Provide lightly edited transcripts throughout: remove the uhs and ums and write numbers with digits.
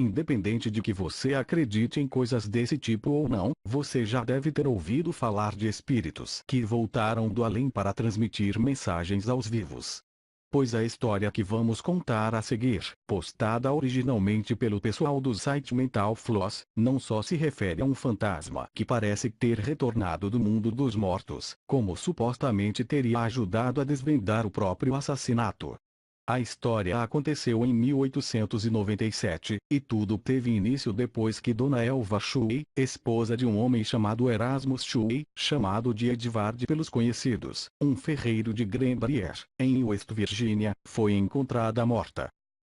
Independente de que você acredite em coisas desse tipo ou não, você já deve ter ouvido falar de espíritos que voltaram do além para transmitir mensagens aos vivos. Pois a história que vamos contar a seguir, postada originalmente pelo pessoal do site Mental Floss, não só se refere a um fantasma que parece ter retornado do mundo dos mortos, como supostamente teria ajudado a desvendar o próprio assassinato. A história aconteceu em 1897, e tudo teve início depois que Dona Elva Shui, esposa de um homem chamado Erasmus Shui, chamado de Edvard pelos conhecidos, um ferreiro de Greenbrier, em West Virginia, foi encontrada morta.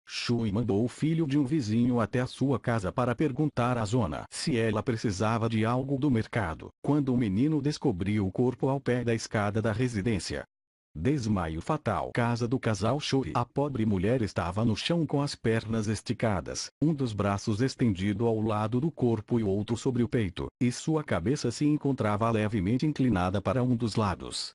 Shui mandou o filho de um vizinho até a sua casa para perguntar à Zona se ela precisava de algo do mercado, quando o menino descobriu o corpo ao pé da escada da residência. Desmaio fatal. Casa do casal Shui. A pobre mulher estava no chão com as pernas esticadas, um dos braços estendido ao lado do corpo e o outro sobre o peito, e sua cabeça se encontrava levemente inclinada para um dos lados.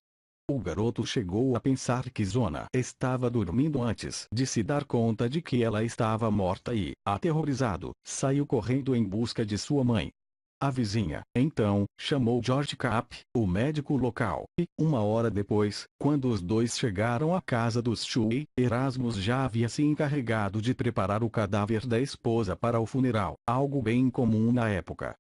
O garoto chegou a pensar que Zona estava dormindo antes de se dar conta de que ela estava morta e, aterrorizado, saiu correndo em busca de sua mãe. A vizinha, então, chamou George Capp, o médico local, e, uma hora depois, quando os dois chegaram à casa dos Shui, Erasmus já havia se encarregado de preparar o cadáver da esposa para o funeral, algo bem incomum na época.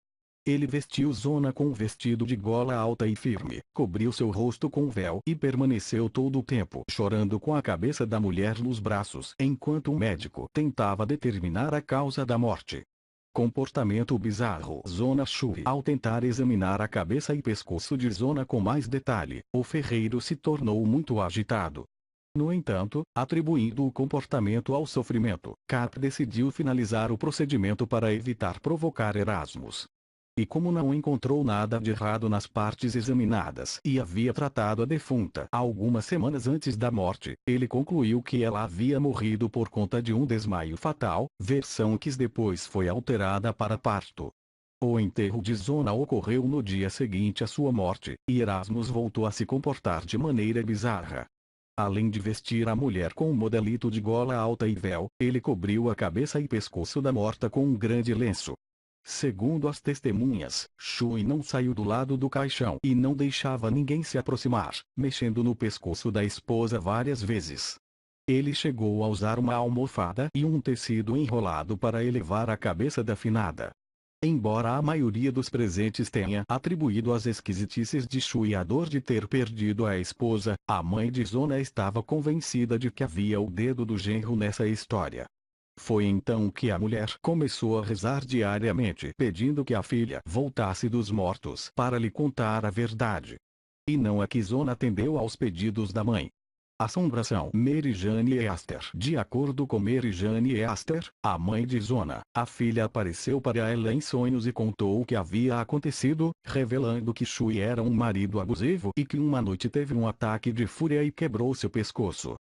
Ele vestiu Zona com um vestido de gola alta e firme, cobriu seu rosto com um véu e permaneceu todo o tempo chorando com a cabeça da mulher nos braços enquanto o médico tentava determinar a causa da morte. Comportamento bizarro. Zona Shui. Ao tentar examinar a cabeça e pescoço de Zona com mais detalhe, o ferreiro se tornou muito agitado. No entanto, atribuindo o comportamento ao sofrimento, Cap decidiu finalizar o procedimento para evitar provocar Erasmus. E como não encontrou nada de errado nas partes examinadas e havia tratado a defunta algumas semanas antes da morte, ele concluiu que ela havia morrido por conta de um desmaio fatal, versão que depois foi alterada para parto. O enterro de Zona ocorreu no dia seguinte à sua morte, e Erasmus voltou a se comportar de maneira bizarra. Além de vestir a mulher com um modelito de gola alta e véu, ele cobriu a cabeça e pescoço da morta com um grande lenço. Segundo as testemunhas, Shui não saiu do lado do caixão e não deixava ninguém se aproximar, mexendo no pescoço da esposa várias vezes. Ele chegou a usar uma almofada e um tecido enrolado para elevar a cabeça da finada. Embora a maioria dos presentes tenha atribuído as esquisitices de Shui à dor de ter perdido a esposa, a mãe de Zona estava convencida de que havia o dedo do genro nessa história. Foi então que a mulher começou a rezar diariamente pedindo que a filha voltasse dos mortos para lhe contar a verdade. E não é que Zona atendeu aos pedidos da mãe. Assombração. Mary Jane Easter. De acordo com Mary Jane Easter, a mãe de Zona, a filha apareceu para ela em sonhos e contou o que havia acontecido, revelando que Shui era um marido abusivo e que uma noite teve um ataque de fúria e quebrou seu pescoço.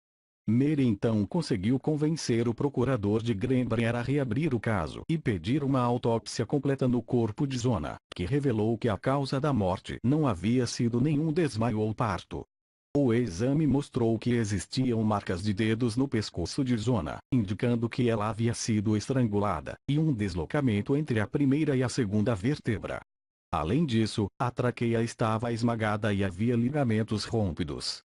Mary então conseguiu convencer o procurador de Greenbrier a reabrir o caso e pedir uma autópsia completa no corpo de Zona, que revelou que a causa da morte não havia sido nenhum desmaio ou parto. O exame mostrou que existiam marcas de dedos no pescoço de Zona, indicando que ela havia sido estrangulada, e um deslocamento entre a primeira e a segunda vértebra. Além disso, a traqueia estava esmagada e havia ligamentos rompidos.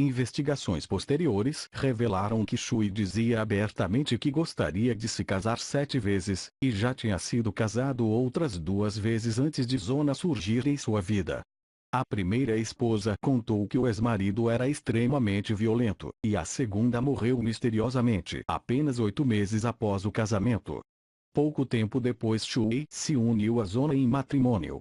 Investigações posteriores revelaram que Shui dizia abertamente que gostaria de se casar 7 vezes, e já tinha sido casado outras 2 vezes antes de Zona surgir em sua vida. A primeira esposa contou que o ex-marido era extremamente violento, e a segunda morreu misteriosamente apenas 8 meses após o casamento. Pouco tempo depois Shui se uniu a Zona em matrimônio.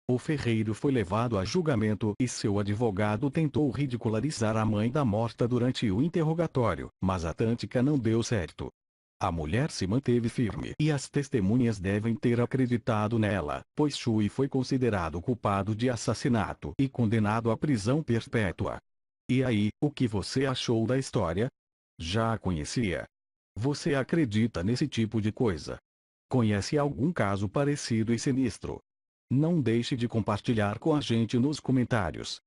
O ferreiro foi levado a julgamento e seu advogado tentou ridicularizar a mãe da morta durante o interrogatório, mas a tática não deu certo. A mulher se manteve firme e as testemunhas devem ter acreditado nela, pois Shui foi considerado culpado de assassinato e condenado à prisão perpétua. E aí, o que você achou da história? Já a conhecia? Você acredita nesse tipo de coisa? Conhece algum caso parecido e sinistro? Não deixe de compartilhar com a gente nos comentários.